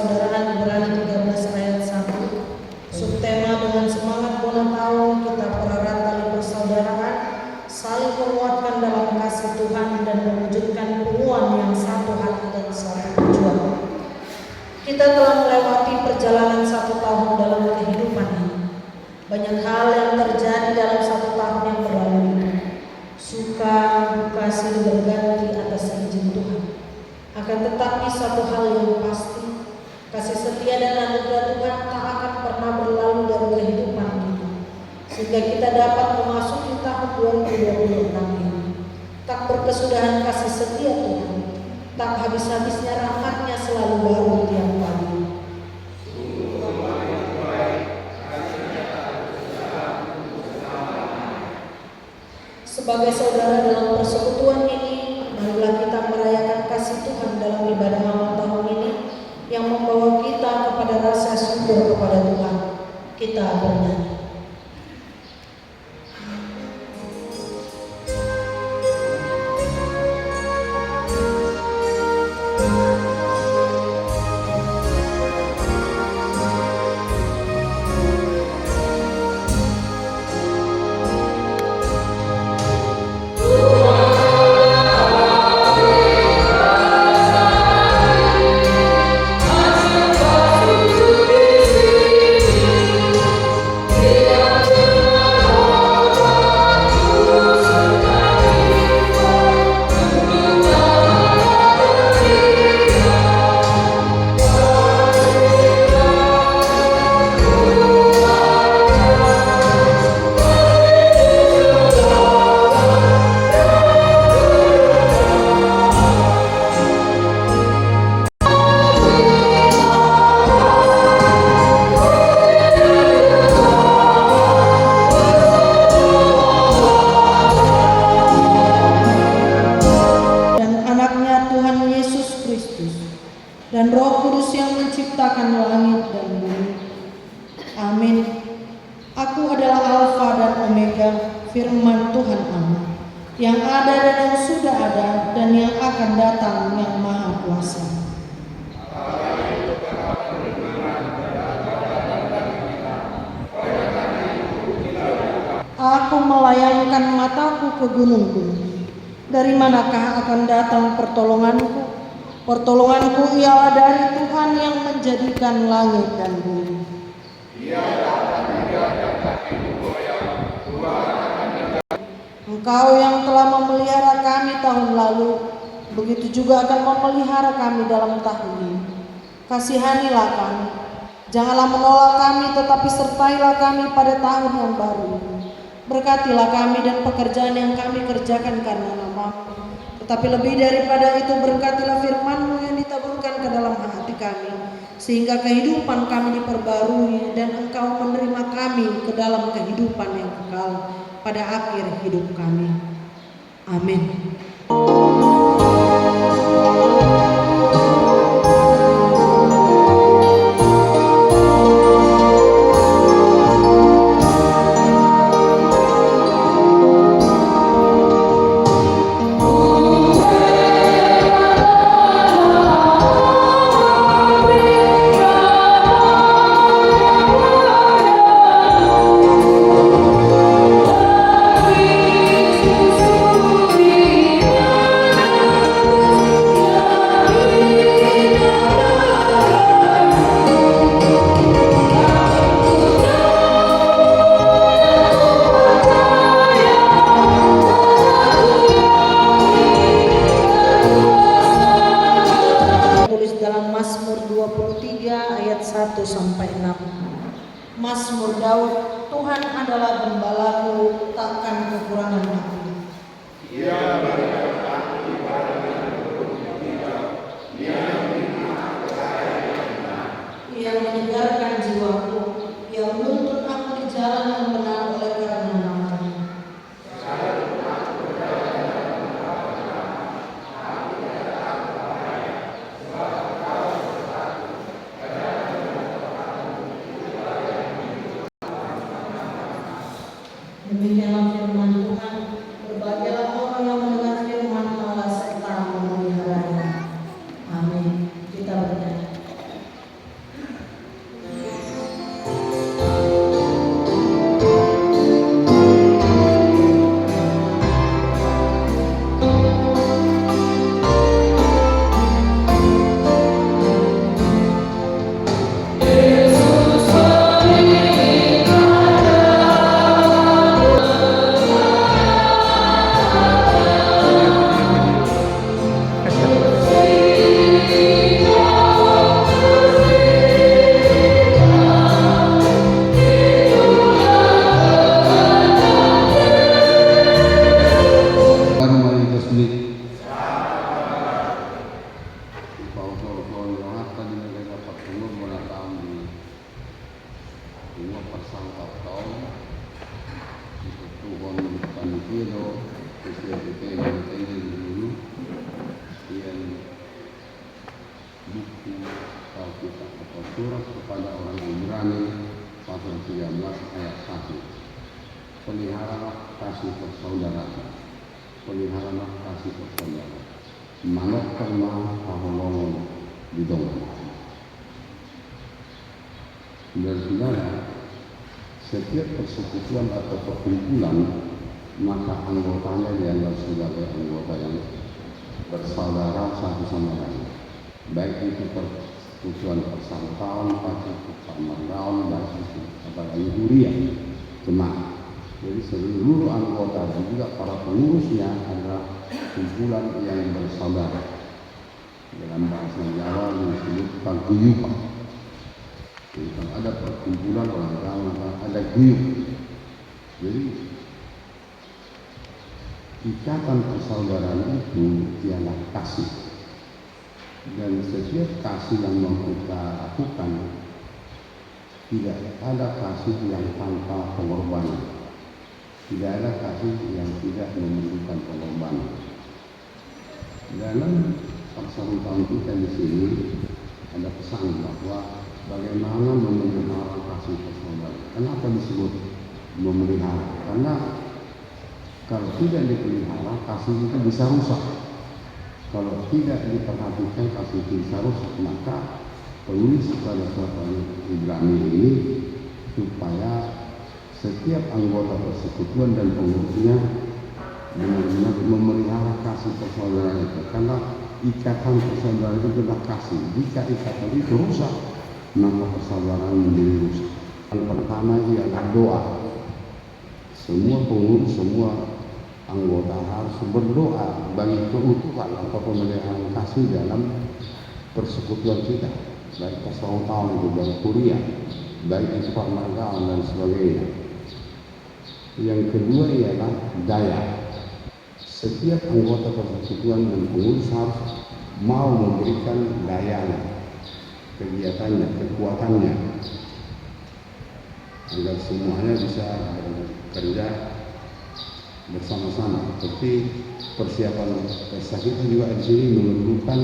persaudaraan Ibrani 13 ayat 1. Subtema dengan semangat bulan tahun kita pererat tali persaudaraan, saling menguatkan dalam kasih Tuhan dan mewujudkan hubungan yang satu hati dan satu tujuan. Kita telah melewati perjalanan 1 tahun dalam kehidupan ini. Banyak hal yang terjadi dalam 1 tahun yang berlalu ini. Suka, duka silih berganti atas izin Tuhan. Akan tetapi satu hal yang pasti, kasih setia dan anugerah Tuhan tak akan pernah berlalu dari kehidupan kita, sehingga kita dapat memasuki tahun 2026 ini. Tak berkesudahan kasih setia Tuhan, tak habis-habisnya rahmat-Nya selalu baru tiap pagi. Sebagai saudara dalam persekutuan ini, marilah kita merayakan kasih Tuhan dalam ibadah awal tahun ini yang membawa kita kepada rasa syukur kepada Tuhan. Kita bernyanyi. Dan Roh Kudus yang menciptakan langit dan bumi. Amin. Aku adalah Alfa dan Omega, firman Tuhan Allah, yang ada dan yang sudah ada dan yang akan datang, yang Maha Kuasa. Aku melayangkan mataku ke gunung-gunung. Dari manakah akan datang pertolonganku? Pertolonganku ialah dari Tuhan yang menjadikan langit dan bumi. Engkau yang telah memelihara kami tahun lalu, begitu juga akan memelihara kami dalam tahun ini. Kasihanilah kami, janganlah menolak kami, tetapi sertailah kami pada tahun yang baru ini. Berkatilah kami dan pekerjaan yang kami kerjakan karena nama-Mu. Tetapi lebih daripada itu, berkatilah firman-Mu yang ditaburkan ke dalam hati kami, sehingga kehidupan kami diperbarui dan Engkau menerima kami ke dalam kehidupan yang kekal pada akhir hidup kami. Amin. Mazmur Daud, Tuhan adalah gembalaku, takkan kekurangan aku. Ia menyegarkan jiwaku, ia menuntun aku di jalan yang benar oleh karena nama-Nya. Demikianlah firman Tuhan. Berbahagialah orang yang mendengar firman Allah serta memeliharanya. Amin. Kita bernyanyi. chiedo che sia potente dulu sekian buku atau kitab atau surat kepada orang Ibrani pasal 13 ayat 1. Peliharalah kasih persaudaraan. Peliharalah kasih persaudaraan. Manok pernah paholongon di dongeng. Saudara-saudara, setiap persekutuan atau perkumpulan maka anggotanya dianggap sebagai anggota yang bersaudara satu sama lain. Baik itu persekutuan persangkaun, permargaun, baik itu apalagi huriah, jemaat. Jadi seluruh anggota dan juga para pengurusnya adalah kumpulan yang bersaudara. Dalam bahasa Jawa disebut paguyuban. Jadi kalau ada perkumpulan orang Jawa ada guyub. Jadi ikatan persaudaraan itu ialah kasih. Dan setiap kasih yang mau kita lakukan tidak ada kasih yang tanpa pengorbanan. Tidak ada kasih yang tidak memerlukan pengorbanan. Dalam persaudaraan kita di sini ada pesan bahwa bagaimana memelihara kasih persaudaraan. Kenapa disebut memelihara? Karena kalau tidak dipelihara, kasih itu bisa rusak. Kalau tidak diperhatikan, kasih itu bisa rusak. Maka penulis pada surat Ibrani ini supaya setiap anggota persekutuan dan pengurusnya benar-benar memelihara kasih persaudaraan itu. Karena ikatan persaudaraan itu adalah kasih. Jika ikatan itu rusak, maka persaudaraan menjadi rusak. Yang pertama ialah doa. Semua pengurus, semua anggota harus berdoa bagi keutuhan atau pemeliharaan kasih dalam persekutuan kita, baik persaudaraan itu baik kuliah, baik itu permargaun dan sebagainya. Yang kedua ialah daya. Setiap anggota persekutuan dan pengurus harus mau memberikan dayanya, kegiatannya, kekuatannya, agar semuanya bisa bekerja bersama-sama. Seperti persiapan pesta kita juga di sini memerlukan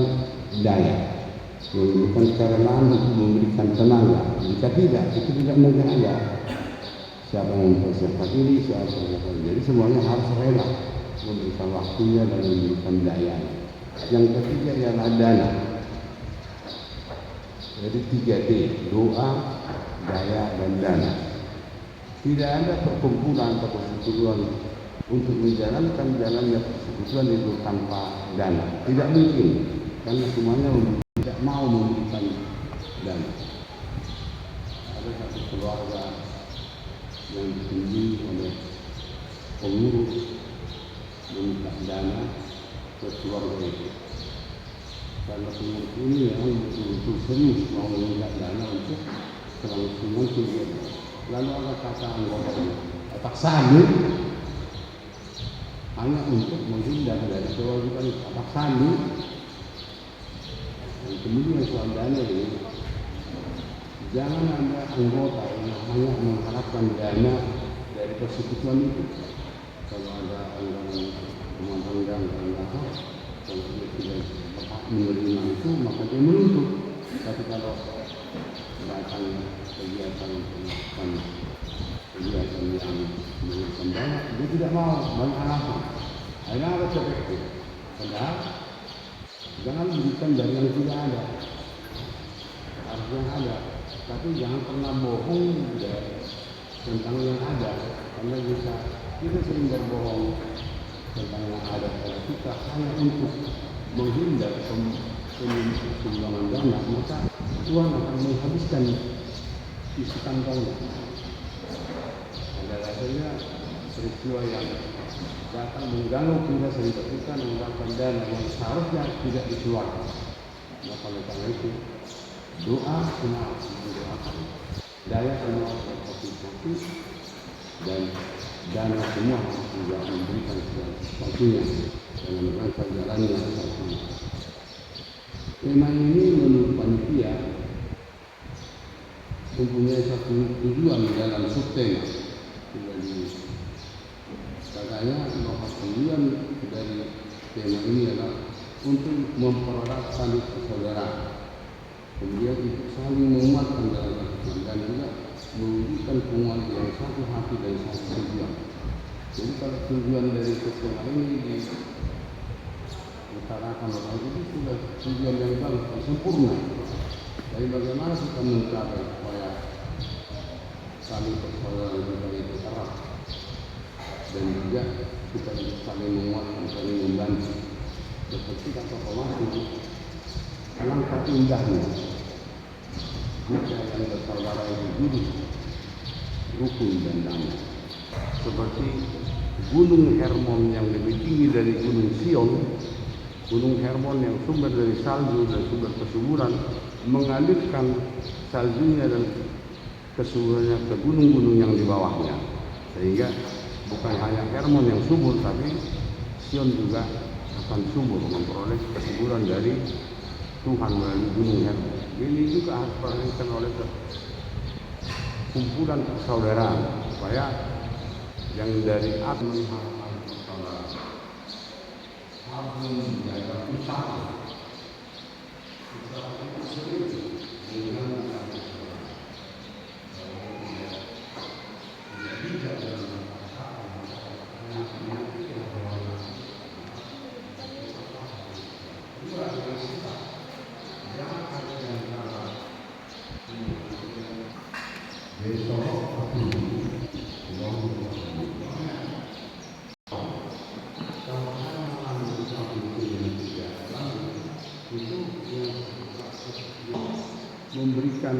daya, memerlukan kerelaan untuk memberikan tenaga. Jika tidak, itu tidak mungkin ada. Siapa yang mempersiapkan ini, siapa yang mempersiapkan ini. Jadi semuanya harus rela memberikan waktunya dan memberikan dayanya. Yang ketiga ialah dana. Jadi 3D, doa, daya, dan dana. Tidak ada perkumpulan atau persekutuan untuk menjalankan jalannya persekutuan itu tanpa dana. Tidak mungkin, karena semuanya tidak mau memberikan dana. Ada satu keluarga yang ditunjuk oleh pengurus meminta dana ke keluarga itu. Karena pengurus ini memang betul-betul serius mau meminta dana untuk kelangsungan kegiatan. Lalu ada kata anggota ini, paksaan hanya untuk menghindar dari kewajiban paksaan. Dan kemudian soal dana ini, jangan ada anggota yang hanya mengharapkan dana dari persekutuan itu. Kalau ada anggaran pemandang dan apa, kalau dia tidak berhak menerima itu, maka dia menuntut. Tapi kalau datang kegiatan yang memberikan dana, dia tidak mau, banyak alasan. Akhirnya ada seperti itu. Padahal jangan berikan dari yang tidak ada, harus yang ada. Tapi jangan pernah bohong tentang yang ada, karena kita sering berbohong tentang yang ada. Kalau kita hanya untuk menghindar sumbangan dana, maka Tuhan akan menghabiskan isi kantongnya. Ada rasanya peristiwa yang datang mengganggu kita sehingga kita mengeluarkan dana yang seharusnya tidak dikeluarkan. Maka oleh karena itu doa semua mendoakan, daya semua berpartisipasi, dan dana semua juga memberikan sesuatunya dalam rangka jalannya satu. Tema ini menurut panitia mempunyai satu tujuan dalam subtema. Sudah dikatakan kiranya bahwa tujuan dari tema ini adalah untuk mempererat tali persaudaraan, kemudian itu saling menguatkan dalam Tuhan dan juga mewujudkan penguat yang satu hati dan satu tujuan. Jadi kalau tujuan dari tema ini diutarakan oleh itu sudah tujuan yang bagus, sempurna. Jadi bagaimana kita mencapai supaya tali persaudaraan kita itu erat dan juga kita saling menguatkan, saling membantu. Seperti kata Paulus, alangkah indahnya jika yang bersaudara itu hidup rukun dan damai. Seperti Gunung Hermon yang lebih tinggi dari Gunung Sion, Gunung Hermon yang sumber dari salju dan sumber kesuburan, mengalirkan saljunya dan kesuburannya ke gunung-gunung yang di bawahnya, sehingga bukan hanya Hermon yang subur, tapi Sion juga akan subur memperoleh kesuburan dari Tuhan melalui gunung Hermon. Ini juga harus diperhatikan oleh kumpulan persaudaraan supaya yang dari atas mengharapkan persaudaraan harus menjaga usaha itu serius dengan memberikan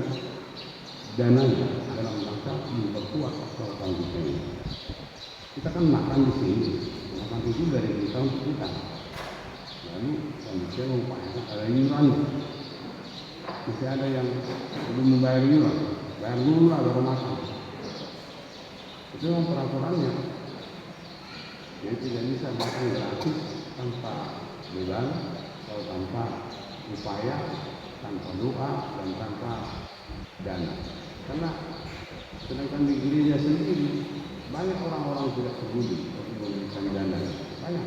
dananya dalam rangka memperkuat kekuatan kita ini. Kita kan makan di sini, makan itu dari kita untuk kita. Lalu kondisinya mengupayakan ada iuran. Masih ada yang belum membayar iuran, bayar dulu lah baru makan. Itu memang peraturannya. Jadi tidak bisa makan gratis tanpa beban atau tanpa upaya, tanpa doa dan tanpa dana. Karena sedangkan di gereja sendiri banyak orang-orang tidak peduli untuk memberikan dana, banyak.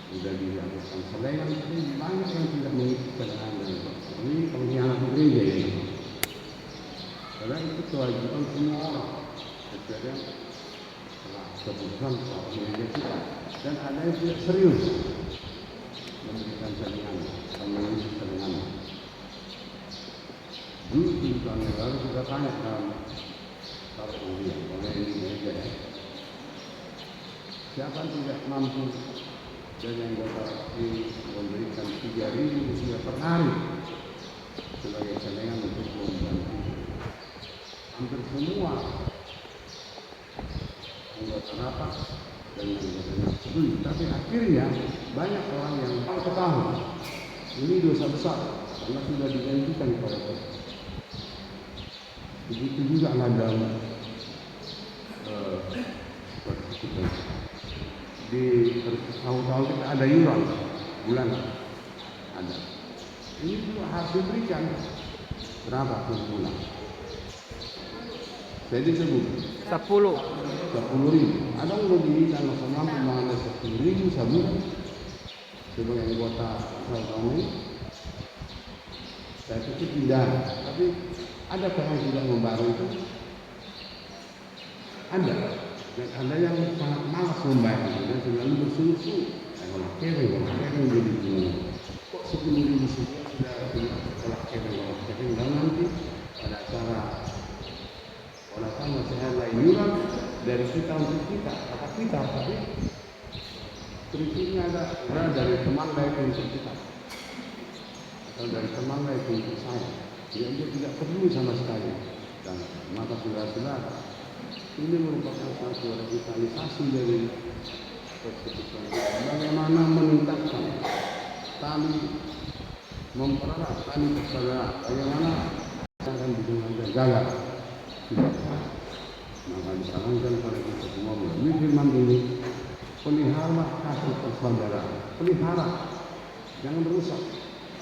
Sudah dilakukan selain itu banyak yang tidak mengikuti dana. Ini pengkhianat gereja ini. Karena itu kewajiban semua orang. Kecuali keputusan gereja kita. Dan ada yang tidak serius memberikan salingan dan mengisi salingan. Dulu di tahun yang lalu kita tanya dalam kuliah, oleh ini gereja ya, siapa tidak mampu dan yang dapat memberikan 3.000 rupiah per hari sebagai salingan untuk membantu. Hampir semua anggota rapat dan anggotanya setuju, tapi akhirnya banyak orang yang ketahui ini dosa besar karena sudah dijanjikan kepada kita. Begitu juga lah dalam di tahun-tahun kita ada iuran bulanan ada. Ini juga harus diberikan berapa per bulan? Saya disebut 10.000. Ada yang lebih kalau mampu mengambil 10.000 sebulan sebagai anggota kami. Saya pikir tidak, tapi ada yang tidak membayar itu? Ada. Dan ada yang sangat malas membayar dan selalu berseru-seru. Kalau kering jadi bingung. Kok 10.000 sudah kalau kering dan nanti ada acara orang masih ada iuran dari kita untuk kita, kata kita, tapi kritiknya ada dari teman lain untuk kita atau dari teman lain untuk saya. Dia tidak perlu sama sekali. Dan maka saudara-saudara, ini merupakan satu revitalisasi dari persekutuan. Bagaimana meningkatkan tali, mempererat tali persaudaraan, bagaimana akan dengan gagal. Maka disarankan pada kita semua melalui firman ini, pelihara kasih persaudaraan, pelihara, jangan rusak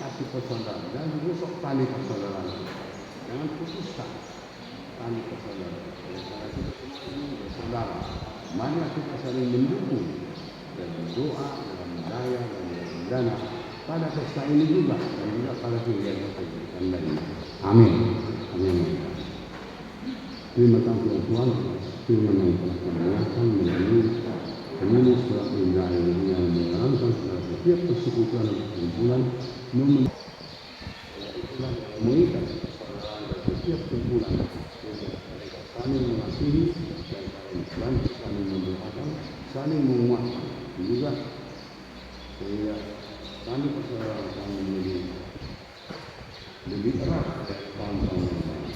kasih persaudaraan, jangan rusak tali persaudaraan, jangan putuskan tali persaudaraan. Oleh karena kita semua ini bersaudara, Marilah kita saling mendukung dalam doa, dalam daya, dan dalam dana pada pesta ini juga dan juga pada kegiatan lainnya. Amin. Amin. Terima kasih Tuhan, firman yang telah kami dengarkan melalui penulis surat Ibrani yang menerangkan setiap persekutuan dan kumpulan mengikat setiap kumpulan saling mengasihi dan saling mendoakan, saling menguatkan juga sehingga kami persaudaraan kami menjadi lebih erat kawan-kawan yang lain.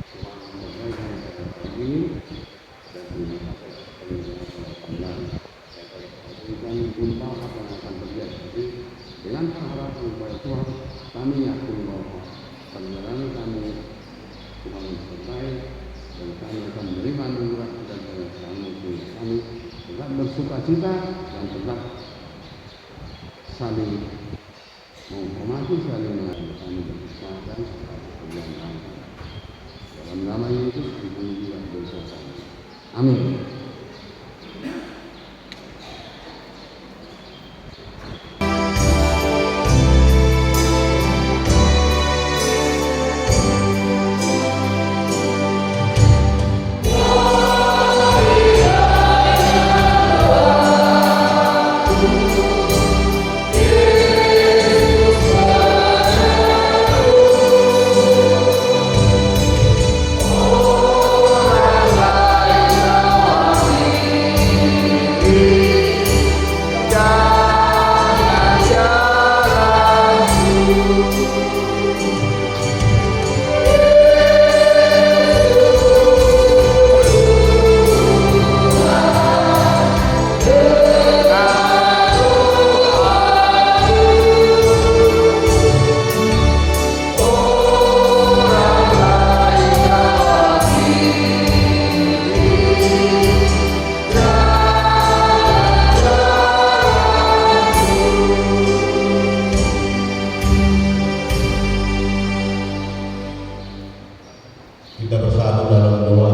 Tuhan memberkati kita pagi ini dan terima kasih kami jumpa apa yang akan terjadi. Dengan harapan kepada Tuhan, kami yakin bahwa perjalanan kami Tuhan selesai dan kami akan menerima anugerah dan kami tetap bersuka cita dan tetap saling menghormati, saling menghargai, kami bersama dan dalam nama Yesus kita juga berdoa. Amin. Kita bersatu dalam doa.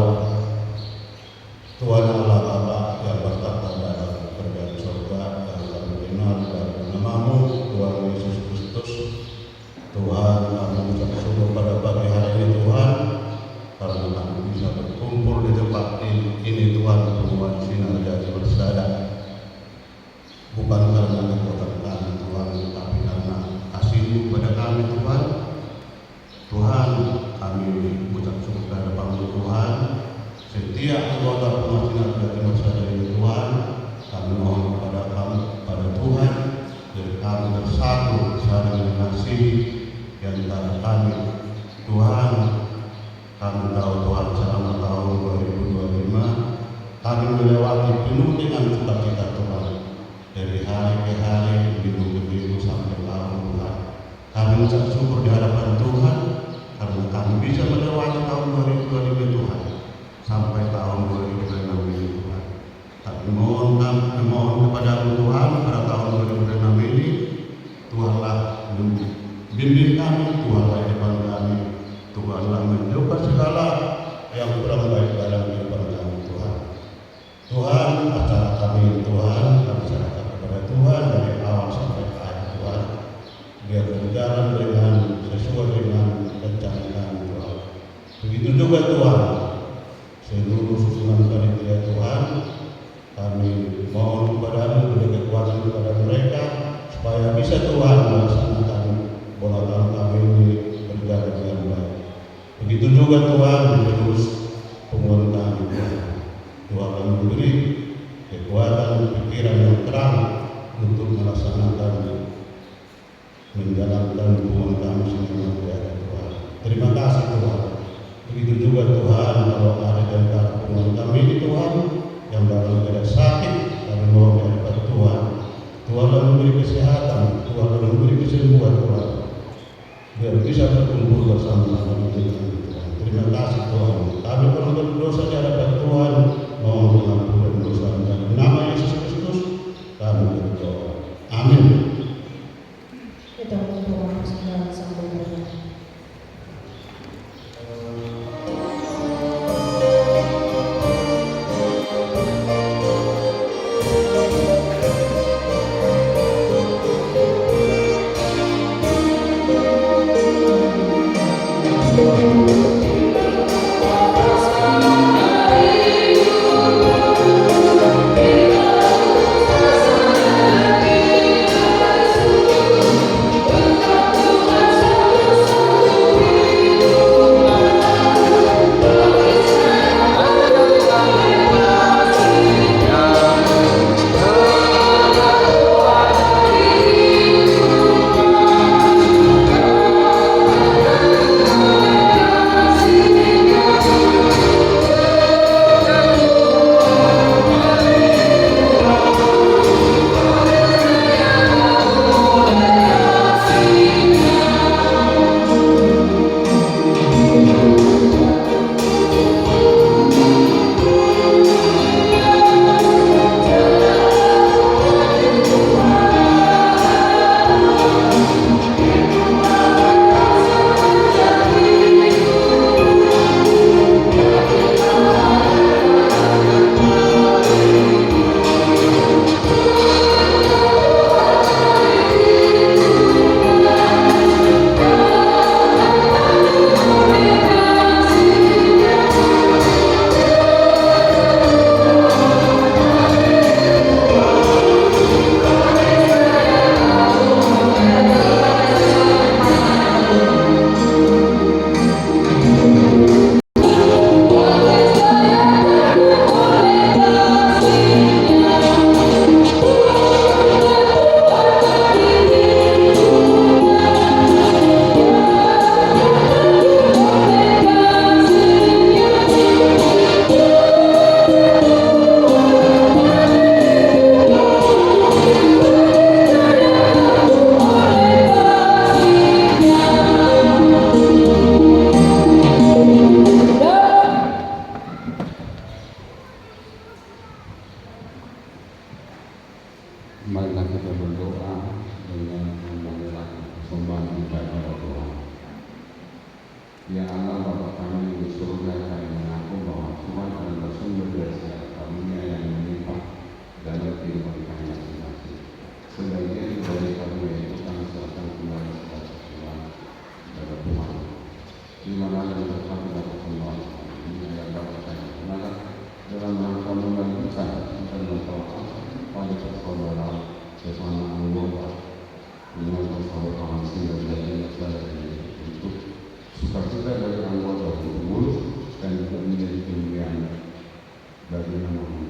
Tuhan Allah Bapa yang bertata dalam kerajaan surga, yang kami kenal dalam namamu Tuhan Yesus Kristus. Tuhan, kami mengucap syukur pada pagi hari ini Tuhan, karena kami bisa berkumpul di tempat ini Tuhan, Tuhan sinar jadi bersada. Bukan karena kekuatan kami Tuhan, tapi karena kasih-Mu pada kami Tuhan. Tuhan, kami mengucap syukur kepada Tuhan. Setiap keluarga pemasinan dari masyarakat ini Tuhan, kami mohon kepada kamu, pada Tuhan, dan kami bersatu saling mengasihi yang antara kami. Tuhan, kami tahu Tuhan selama tahun 2025 kami melewati penuh dengan sukacita Tuhan. Dari hari ke hari, minggu ke minggu sampai tahun Tuhan. Kami mengucap syukur di hadapan Tuhan karena kami bisa melewati tahun 2025 Tuhan sampai tahun 2026 ini Tuhan. Kami mohon kepada Tuhan pada tahun 2026 ini Tuhanlah membimbing kami, Tuhanlah di depan kami, Tuhanlah menjauhkan segala yang kurang baik dalam kehidupan kami Tuhan. Tuhan, acara kami Tuhan, kami serahkan kepada Tuhan dari awal sampai akhir Tuhan. Biar berjalan dengan sesuai dengan rencana kami Tuhan. Begitu juga Tuhan, seluruh susunan panitia Tuhan, kami mohon kepada-Mu beri kekuatan kepada mereka supaya bisa Tuhan melaksanakan bola tahun kami ini berjalan dengan baik. Begitu juga Tuhan menerus pengumuman kami Tuhan. Tuhan memberi kekuatan pikiran yang terang untuk melaksanakan menjalankan hubungan kami dengan Tuhan. Terima kasih Tuhan. Begitu juga Tuhan, kalau ada di antara hubungan kami ini Tuhan yang dalam keadaan sakit, kami mohon kepada Tuhan. Tuhan memberi kesehatan, Tuhan memberi kesembuhan Tuhan, biar bisa berkumpul bersama-sama dengan Tuhan. Terima kasih Tuhan. Kami pernah berdosa di hadapan Tuhan, mohon pengampunan dosa dalam nama Yesus Kristus. Kami berdoa. Amin. Kita berdoa sedang sambil berdoa. Marilah kita berdoa dengan menyerahkan persembahan kita kepada Tuhan. Ya Allah, Bapa kami yang di surga, kami mengaku bahwa Tuhan adalah sumber dari segala karunia yang melimpah dalam kehidupan kami masing-masing. Sebagian dari karunia itu kami serahkan kembali kepada Tuhan, kepada Tuhan. Di mana yang kami dapat kembali ini yang dapat kami gunakan dalam rangka membagikan dan memperoleh pada persaudaraan bersama anggota dengan persaudaraan sehingga menjadi masalah untuk sukacita dari anggota pengurus dan juga menjadi kemuliaan bagi nama-Mu.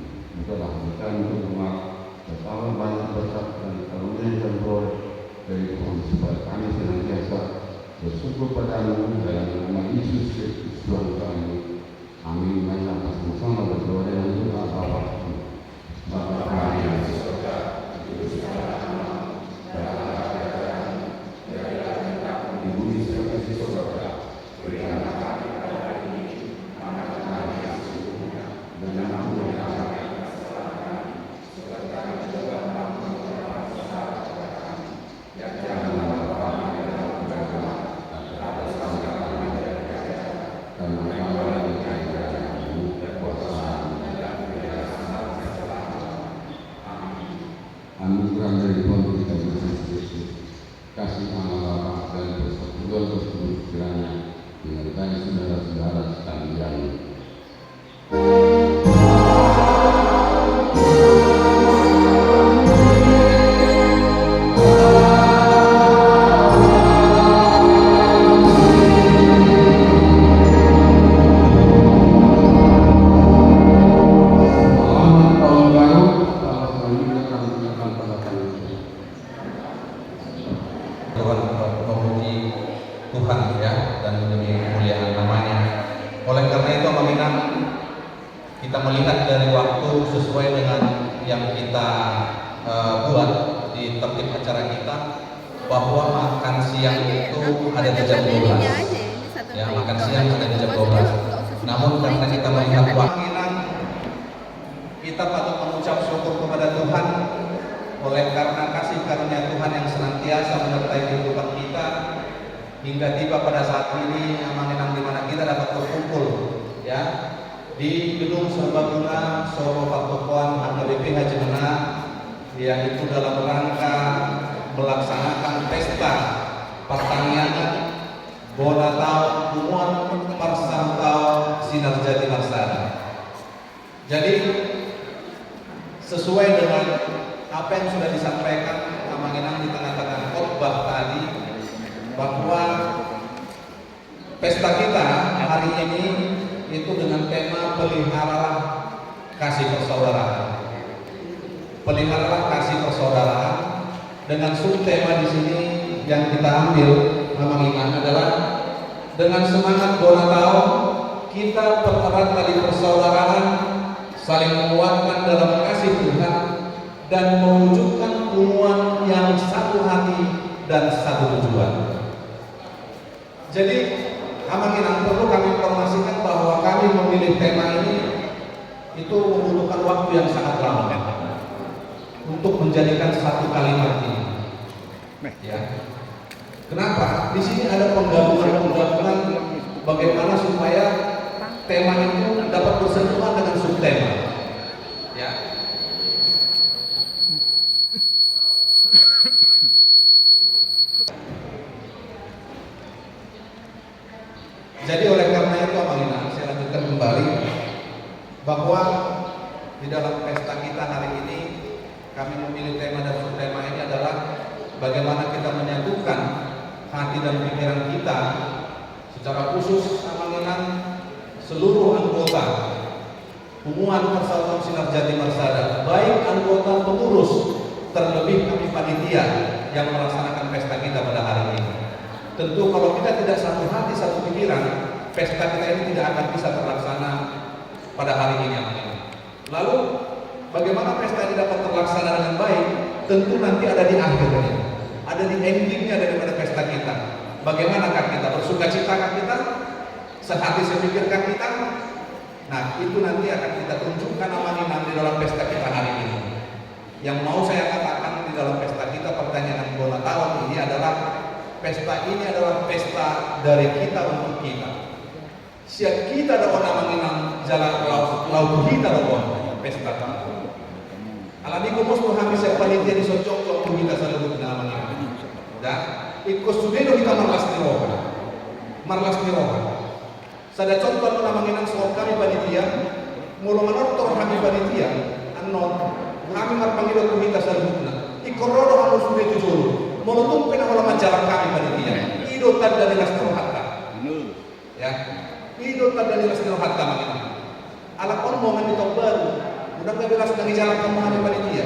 Bukalah kita untuk umat bersama banyak berkat dan karunia yang beroleh dari Tuhan supaya kami senantiasa bersyukur padamu dalam nama Yesus Kristus Tuhan kami. Amin. Marilah bersama berdoa dengan doa Bapa. Bapa kami yang di surga, dikuduskanlah namamu, datanglah kerajaanmu, jadilah kehendakmu di bumi seperti di surga. Berikanlah kami pada hari ini makanan kami yang sesungguhnya, dan ampuni kami kesalahan kami, seperti kami juga mengampuni orang bersalah kepada kami. Dan janganlah bawa kami ke dalam kegelapan, tetapi selamatkan kami dari kejahatan. Karena Engkau yang kerajaan, kekuasaan, dan kebesaran selama-lamanya. Amin. Anugerah dari Tuhan kita Yesus Kristus, kasih Allah Bapa dan persekutuan Roh Kudus kiranya menyertai saudara-saudara sekalian. Tuhan ya, dan demi kemuliaan namanya. Oleh karena itu Aminah, kita melihat dari waktu sesuai dengan yang kita buat di tertib acara kita, bahwa makan siang itu ada di jam 12 ya, makan siang ada di jam 12. Namun karena kita melihat waktu, kita patut mengucap syukur kepada Tuhan oleh karena kasih karunia Tuhan yang senantiasa menyertai kehidupan kita hingga tiba pada saat ini Aminah, di mana kita dapat berkumpul ya di Gedung Serbaguna Solo Pakuan HKBP Haji Mena, yaitu dalam rangka melaksanakan pesta pertanian Bonatau Kumuan Persantau Sinar Jati Marsada. Jadi sesuai dengan apa yang sudah disampaikan Aminah di tengah-tengah khotbah tadi, bahwa pesta kita hari ini itu dengan tema peliharalah kasih persaudaraan. Peliharalah kasih persaudaraan dengan subtema di sini yang kita ambil Aminah adalah dengan semangat Bonatau kita pererat tali persaudaraan, saling menguatkan dalam kasih Tuhan dan mewujudkan kumuan yang satu hati dan satu tujuan. Jadi Aminah, perlu kami informasikan bahwa kami memilih tema ini itu membutuhkan waktu yang sangat lama untuk menjadikan satu kalimat ini. Ya. Kenapa? Di sini ada penggabungan bagaimana supaya tema itu dapat bersentuhan dengan subtema. Ya. Jadi oleh karena itu Aminah, saya lanjutkan kembali bahwa di dalam pesta kita hari ini kami memilih tema dan subtema ini adalah bagaimana kita menyatukan hati dan pikiran kita secara khusus Aminah seluruh anggota Kumuan Persaudaraan Sinar Jati Marsada, baik anggota pengurus terlebih kami panitia yang melaksanakan pesta kita pada hari ini. Tentu kalau kita tidak satu hati, satu pikiran, pesta kita ini tidak akan bisa terlaksana pada hari ini. Lalu bagaimana pesta ini dapat terlaksana dengan baik? Tentu nanti ada di akhirnya, ada di endingnya daripada pesta kita. Bagaimanakah kita? Bersukacitakah kita? Sehati sepikirkah kita? Nah, itu nanti akan kita tunjukkan Aminah di dalam pesta kita hari ini. Yang mau saya katakan adalah pesta ini adalah pesta dari kita untuk kita. Siap kita dapat mengenang jalan laut kita dapat pesta kita. Alami kumus tuh hampir siap panitia di socok kita selalu dalam ini. Dan ikut sudeno kita marlas di roha. Sada contoh nama mengenang soal kami panitia, mulu menortor kami panitia, anon kami marpangilo kita selalu. Ikorodo harus sudah itu dulu. Mulu tumpen awal majalah kami panitia. Ido tanda dinas hatta. Ya, ido tanda dinas hatta mengenang. Ala kon momen itu baru. Udah nggak jelas dari jalan kamu kami panitia.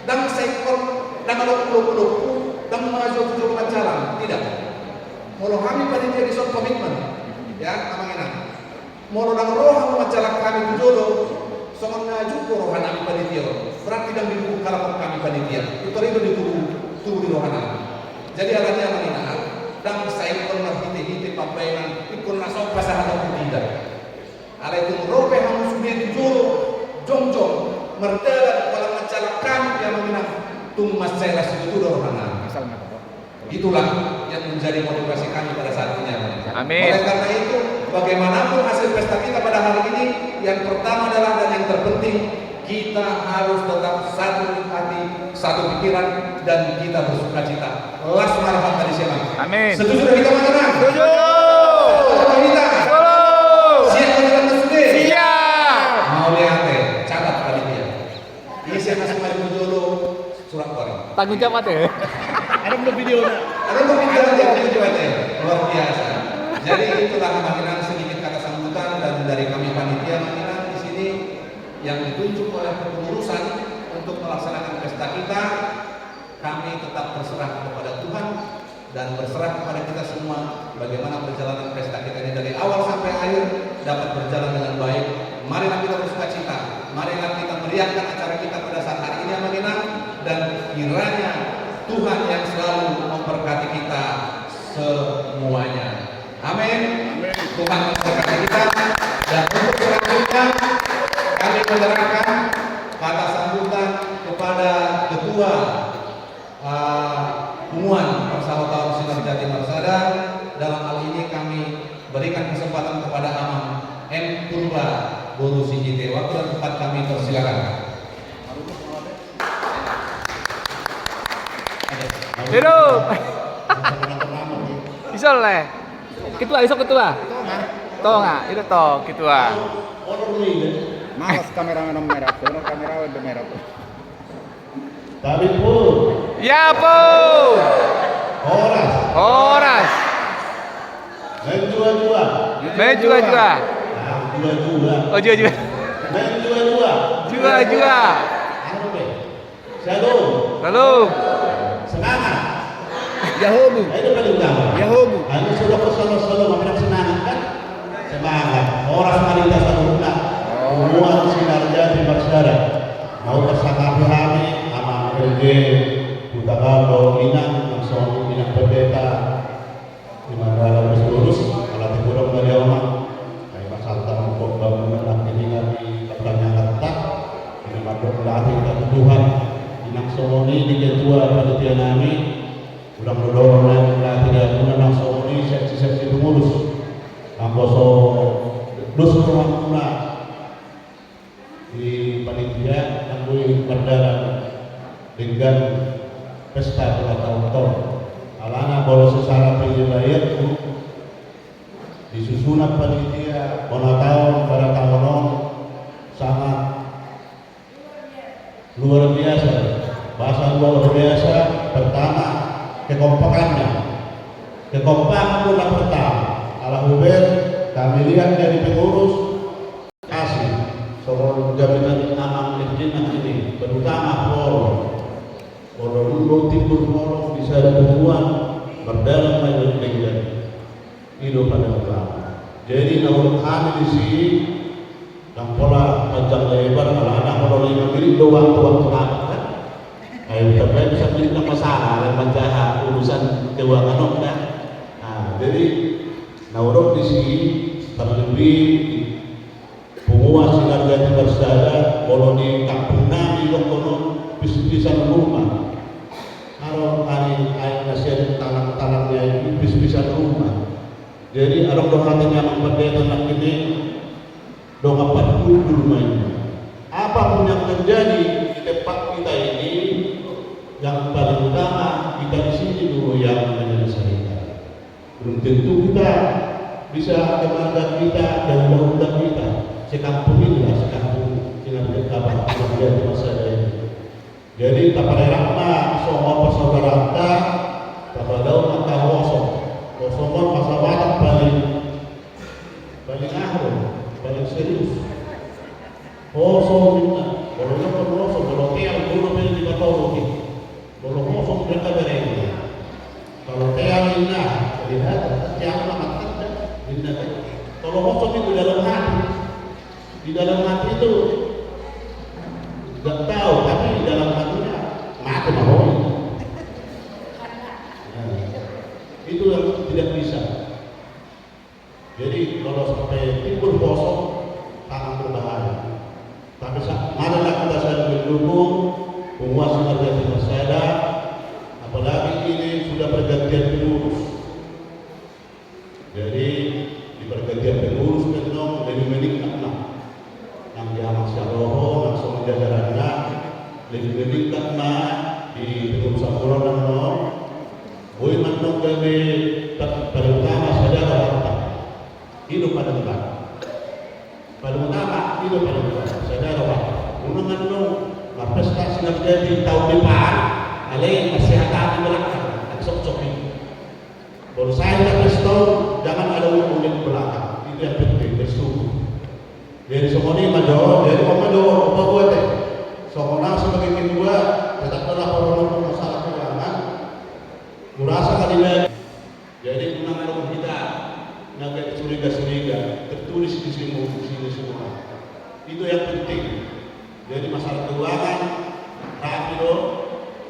Dan sekor dan kalau pulau dan maju tujuh jalan tidak. Mulu kami panitia di soal komitmen. Ya, mengenang. Mulu dan roh majalah kami dulu. Soal ngaju rohan kami panitia. Berarti dan ditubuh kalau kami panitia. Itu tubuh di rohan. Jadi alatnya mengenang. Dan saya pernah hiti papainan ikut nasab pasah atau tidak. Ala itu roh yang sudah dijuru jong merdeka kalau majalah kami yang mengenang tumas saya itu rohana. Itulah yang menjadi motivasi kami pada saat ini. Amin. Oleh karena itu, bagaimanapun hasil pesta kita pada hari ini, yang pertama adalah dan yang terpenting, kita harus tetap satu hati, satu pikiran, dan kita bersuka cita. Las marhaban dari siapa? Amin. Setuju dari kita mengenang? Setuju. Kita. Siap menjalan tersebut? Siap. Mau lihat catat panitia. Isi masing maju dulu surat kuari. Tanggung jawab ya. Ada belum videonya luar biasa. Jadi itulah mengenang sedikit kata sambutan dan dari kami panitia mengenang di sini yang ditunjuk oleh kepengurusan untuk melaksanakan pesta kita. Kami tetap berserah kepada Tuhan dan berserah kepada kita semua bagaimana perjalanan pesta kita ini dari awal sampai akhir dapat berjalan dengan baik. Marilah kita bersuka cita, marilah kita meriahkan acara kita pada saat hari ini mengenang, dan kiranya Tuhan yang selalu memberkati kita semuanya. Amin. Tuhan memberkati kita. Dan untuk selanjutnya kami menyerahkan kata sambutan kepada Ketua Humuan Persaudaraan Sinar Jati Marsada. Dalam hal ini kami berikan kesempatan kepada Amam M. Purba Guru CJT. Waktu dan tempat kami persilakan. Hidup. Iso le. Ketua iso ketua. Tonga, itu toh ketua. Malas kameramen merah, sono kamera udah merah tuh. Tapi pun Ya po. Horas. menjua-jua. Menjua-jua. Nah, jua-jua. Oh jua-jua. Menjua-jua. Jua-jua. Anu be. Shalom. Lalu. Semangat. Yahobu, Itu paling utama. Yahobu. Anu sudah ke solo-solo makin semangat kan? Semangat. Orang marita saruna. Semua sinar jati bersara. Mau bersama kami sama PJ Utagago Inang langsung Inang Pendeta di mana harus lurus kalau dikurang dari orang kayak pasal tamu kok bangunan lagi di tempatnya letak ini makhluk melatih kita Tuhan Inang Somoni di ketua panitia nami udah mendorong dan melatih dan mengenang Somoni seksi-seksi pengurus angkoso dus rumah di panitia yang boleh berjalan dengan pesta pada tahun-tahun. Alana kalau secara penilaian disusunan panitia pada tahun sangat luar biasa. Bahasa luar biasa pertama kekompakannya. Kekompakan pula pertama. Ala Uber kami lihat dari pengurus kasih soal jaminan anak lingkungan ini terutama kalau dulu tidur kolong bisa ada hubungan berdalam lagi dengan hidup pada ulama. Jadi namun kami di sini dan pola panjang lebar anak kalau 5 menit doang waktu kan. Ayo tapi bisa menjadi masalah dan menjahat urusan keuangan kan. Nah jadi naurok di sini terlebih penguasa sinar jati bersada kalau di kampung nami lokono bisa rumah kalau hari Jadi ada hatinya memperdaya anak ini dong apa dulu mainnya. Apapun yang terjadi di tempat kita ini, yang paling utama kita di sini dulu yang menyelesaikan. Belum tentu kita bisa keluarga kita dan undang kita sekampung inilah sekampung dengan apa yang masa ini. Jadi taparerakna semua persaudaraan tapadau maka kosongan masalah paling akhir paling serius. Kosong kita kalau kalau tiang dulu pilih di batau kalau kosong mereka berani. Kalau tiang ini lihat tiang lama kalau kosong itu di dalam hati itu nggak tahu, tapi di dalam hatinya mati mau. Itu yang tidak bisa. Jadi kalau sampai timbul kosong sangat berbahaya. Tapi marilah kita saling mendukung penguasa kerja bersada, apalagi ini sudah pergantian pengurus. Jadi di pergantian pengurus kenong lebih meningkatlah yang dia masya Allah langsung jajarannya lebih meningkatlah di pengurusan corona no. Boy manong gawe paling utama saudara harta hidup pada tempat. Paling utama hidup pada tempat saudara harta. Unungan no prestasi yang terjadi tahun depan, alih kesehatan di belakang, sok-sok ini. Kalau saya tidak pistol, jangan ada umum di belakang. Itu yang penting, bersungguh. Jadi semua ini majo, jadi majo apa buat deh. Semua sebagai kedua, tetap laporan masalah keuangan. Kurasa kalian. Jadi menang kita, naga curiga tertulis di sini semua. Itu yang penting. Jadi masalah keuangan, rapi dong.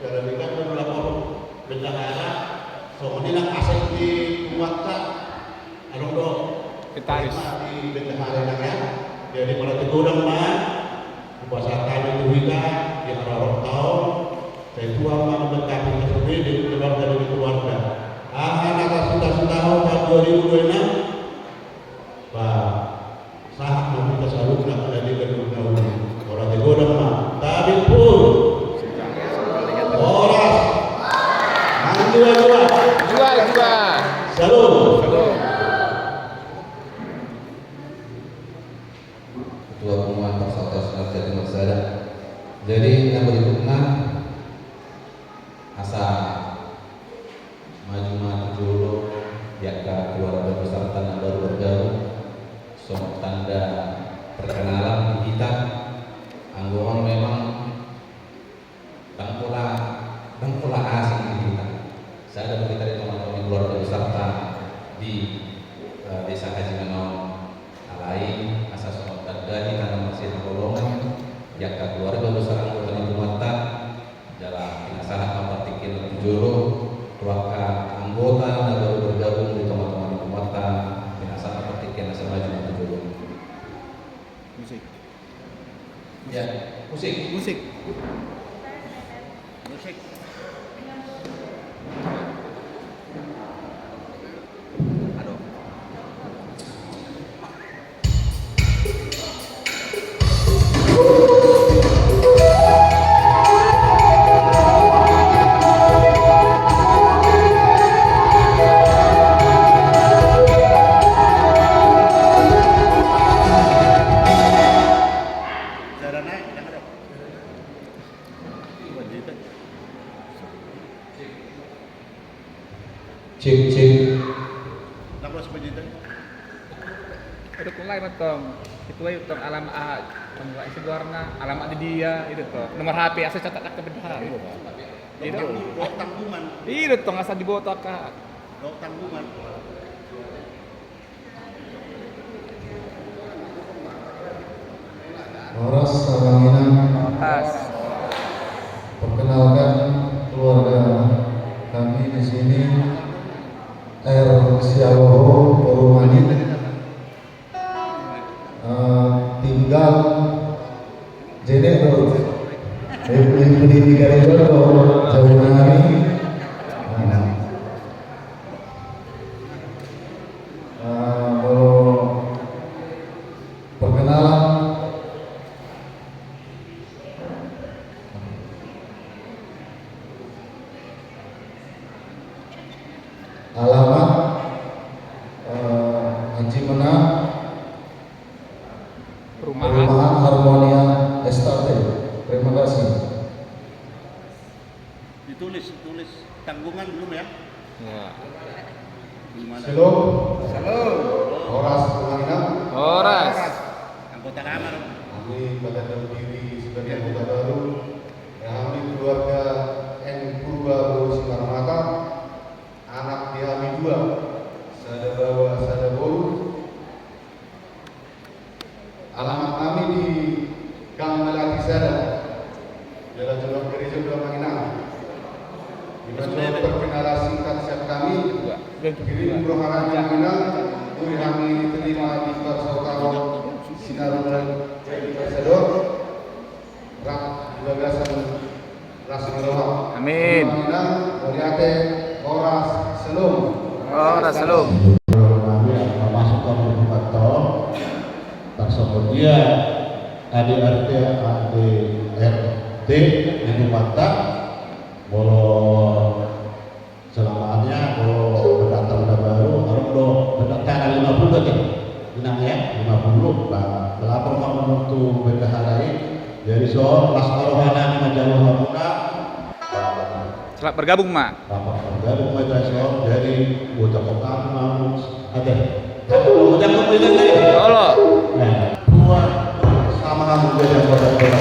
Jangan dikatakan lapor bendahara. So, ini nak aset di Muatta, along dong. Vitalis. Di bendahara ya. Jadi pada tegurang mah, puasa kami itu kita di arah tahun. Saya tua mah berkati tersebut di keluarga demi keluarga. Anak atas tahun 2026, Pak sah nanti kesaluk nak ada di kedua orang tegurang mah. Tapi pun orang dua. Salam. Ketua Penguat Persaudaraan Senat Jatim Marsada. Jadi yang berikutnya asa maju dulu yakka keluarga besar tanah baru bergabung somok tanda perkenalan di kita anggoon memang tangkula asing di kita. Saya ada berita dari teman-teman keluarga beserta di desa Haji Menong alai asas somok tanda di tanah masjid golongan yakka keluarga besar anggota Muatta dalam pinasahan mempertikin Tujolo keluarga anggota yang baru bergabung di teman-teman Muatta pinasahan mempertikin asal maju Tujolo. Musik. Ya, musik. Cek. Lapor sebentar. Ada kulai matong. Itu ayo tong alamat tong isi warna alamat di dia itu toh. Nomor HP asal catat ke bendahara. Itu Bawa tanggungan. itu tong asal dibawa ka. Bawa tanggungan. Horas Sabanginan, Tas. perkenalkan keluarga kami di sini R. Sialoho Perumani, tinggal Jenero pendidikan itu jauh hari tulis tanggungan belum ya? Ya. Gimana? Shalom. Salam. Horas Manginang. Horas. Anggota kamar. Kami pada diri sebagai anggota baru yang kami keluarga N Purba Boru Simarmata, anak Diami 2, Sadabawa Sadaboru. Alamat kami di Gang Melati Sada, Jalan Jolok Gereja Dua Manginang. Dibantu perkenalan singkat siap kami, kirim Rohani Manginang, Uri kami diterima di Parsotaro Sinarungan Sador, Rak Gagasan Rasulullah. Amin. Manginang, Moriate, Horas, Selum. Horas salam. Kami akan masuk ke rumah tol. Tersebut dia ADRT di Lumata. Kalau selamatnya kalau pendatang baru harus do pendatang 50 aja. Tenang ya, 50. Pak pelapor kamu untuk BPH lain dari soal Laskar Rohana di Majalur Hamuna. Selamat bergabung, Mak. Rapat bergabung Madrasah dari Bocah Kota mau ada. Bocah Kota ini. Halo. Nah, buat sama menjadi Bocah Kota.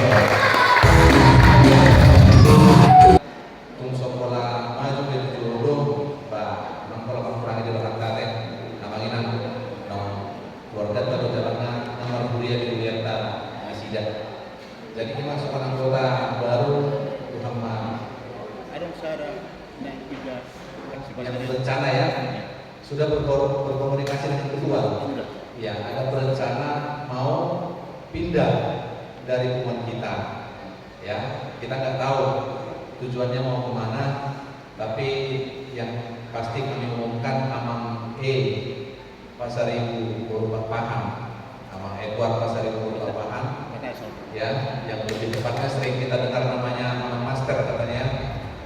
Tung sekolah maju ke Jurudung, Pak. Kalau kamu kurangi di lokal tadi, namanginan, keluarga terus jalannya nomor kuliah di Wilayah masih dah. Jadi kita masuk anggota baru Muhammad Ada saudara yang tiga yang berencana ya sudah berkomunikasi dengan kedua. Sudah. Ya, ada berencana mau pindah dari hubungan kita. Ya, kita nggak tahu tujuannya mau kemana, tapi yang pasti kami umumkan Amang Pasaribu Boru Paham, Amang Edward Pasaribu Boru Paham. Ya, yang lebih tepatnya sering kita dengar namanya Amang Master katanya.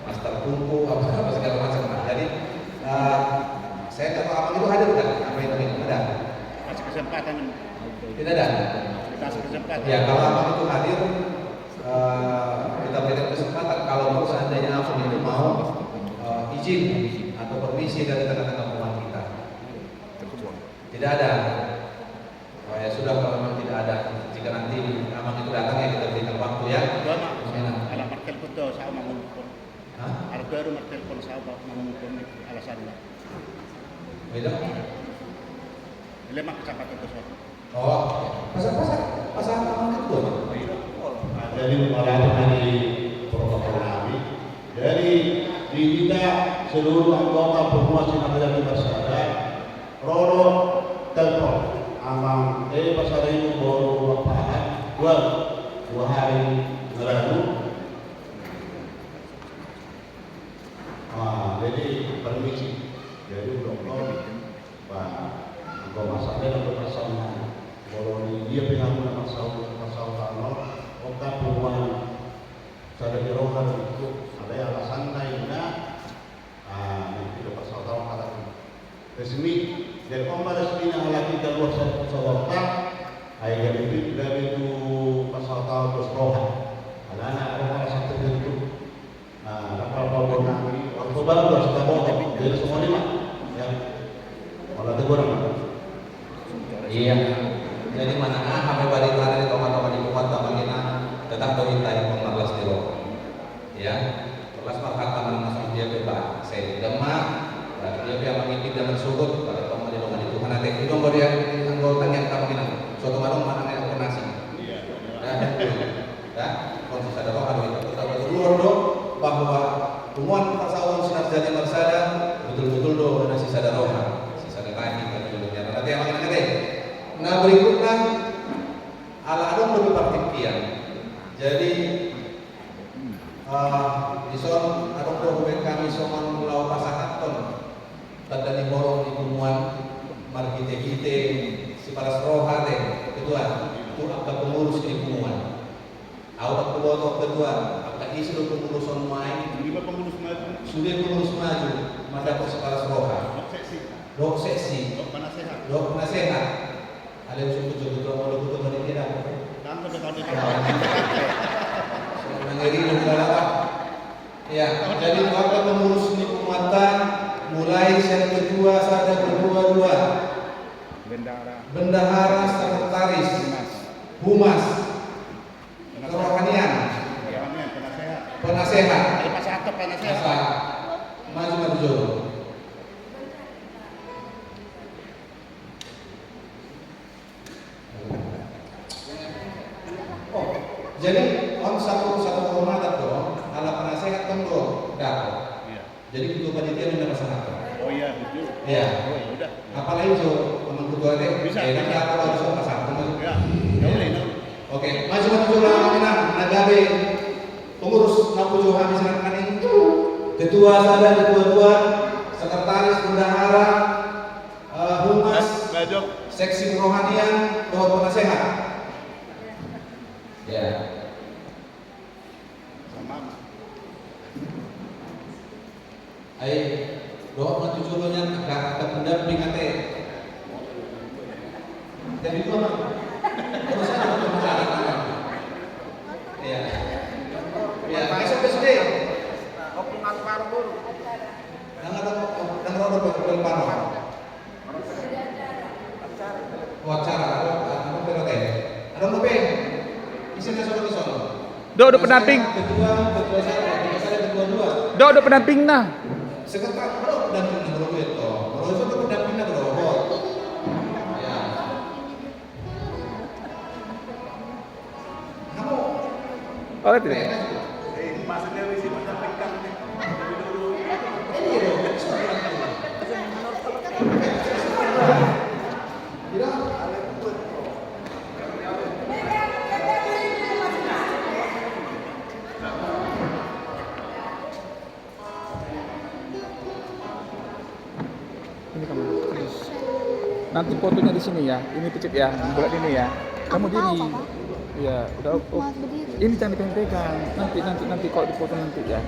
Master kumpul apa segala macam. Nah, jadi saya nggak tahu abang itu hadir kan? Apa itu ada? Kasih kesempatan. Tidak ada. Kasih kesempatan. Ya kalau abang itu hadir, kita berikan kesempatan. Kalau seandainya abang itu mau izin atau permisi dari tengah-tengah rumah kita. Tidak ada. Oh, ya sudah kalau memang tidak ada. Jika nanti abang itu datang ya kita berikan waktu ya. Dua mak. Alamat telepon tuh saya mau mengumpul. Ada baru mak telepon saya mau mengumpul alasannya. Beda. Lemak kecamatan itu soal. Oh, pasar abang itu apa? Jadi malam dari protokol kami dari kita seluruh anggota Pemuas Sinagara di Masyarakat Roro telepon Amang Pasaribu Boru Paham dua hari lalu. Jadi permisi jadi dokter Pak Anggo Masaknya untuk pasalnya kalau dia pengakuan pasal tanah oka perumahan sadar rohan itu ada alasan lainnya itu pasal tahun ada resmi dan omar resminya halaki dan luar sawaka ayat dari itu pasal tahun terus rohan ada anak rohan satu itu kapal nami waktu baru harus kita bawa dari semua lima ya kalau tegur iya jadi mana sampai balik lari tomat-tomat di kuat tamangina tetap berintai pengalas di roh ya kelas makan taman masuk dia bebas saya demak dia biar mengikuti dengan subut pada tomat di rumah itu mana teh itu nggak dia anggota yang tamangina suatu marung mana yang nasi ya konsumsi ada roh ada itu kita berluar dong bahwa temuan persawahan sinar jadi marsada betul-betul do nasi sadar roha sisa lagi kan dulunya nanti yang makin ngerti. Nah berikutnya ala adon lebih praktikian. Jadi di son adon dokumen kami soman lau pasangan ton tanda di borong di temuan margite si paras roha teh ketua itu apa pengurus di temuan. Awak keluar ketua isi do pengurusan main Lima pengurus maju. sudah pengurus maju mendapur separas roha dok seksi Dok penasehat. dok penasehat ada yang suku mau betul dari tidak Kantor dekat mengiri dan galak ya jadi waktu penasehat. Ada Pak Sato penasehat. Masa maju. Oh, jadi satu kehormatan dong, ala penasehat kan dong, dah. Iya. Jadi ketua panitia minta masalah. Oh iya, betul. Iya. Oh ya udah. Apalagi itu teman ketua teh. Bisa. Nanti apa kalau ada masalah? Ya, boleh. Oke, maju lah nagabe pengurus Napujo habis ini. Ketua sada, ketua dua, sekretaris bendahara, humas, seksi kerohanian, doa penasehat. Ya. Sama. Ayo, doa matujulonya agak pendamping ate. Jadi itu apa? Terus ada masalah. Iya. Ya, besok deh. Opungan parpur. Dan rodo berpano. Wawancara, apa perote? Ada nope. Isinya sono. Do pendamping. Ketua saya, ketua dua. Do pendamping nah. Sekretaris baru pendamping bro itu. Bro itu pendampingnya bro. Ya. Kamu Oh tidak. Maksudnya misi mendampingkan Ini kamu. Nanti fotonya di sini ya. Ini pecet ya. Buat ini ya. Kamu diri. Iya, udah. Oh. Ini jangan dipegang. Nanti kalau dipoto nanti ya.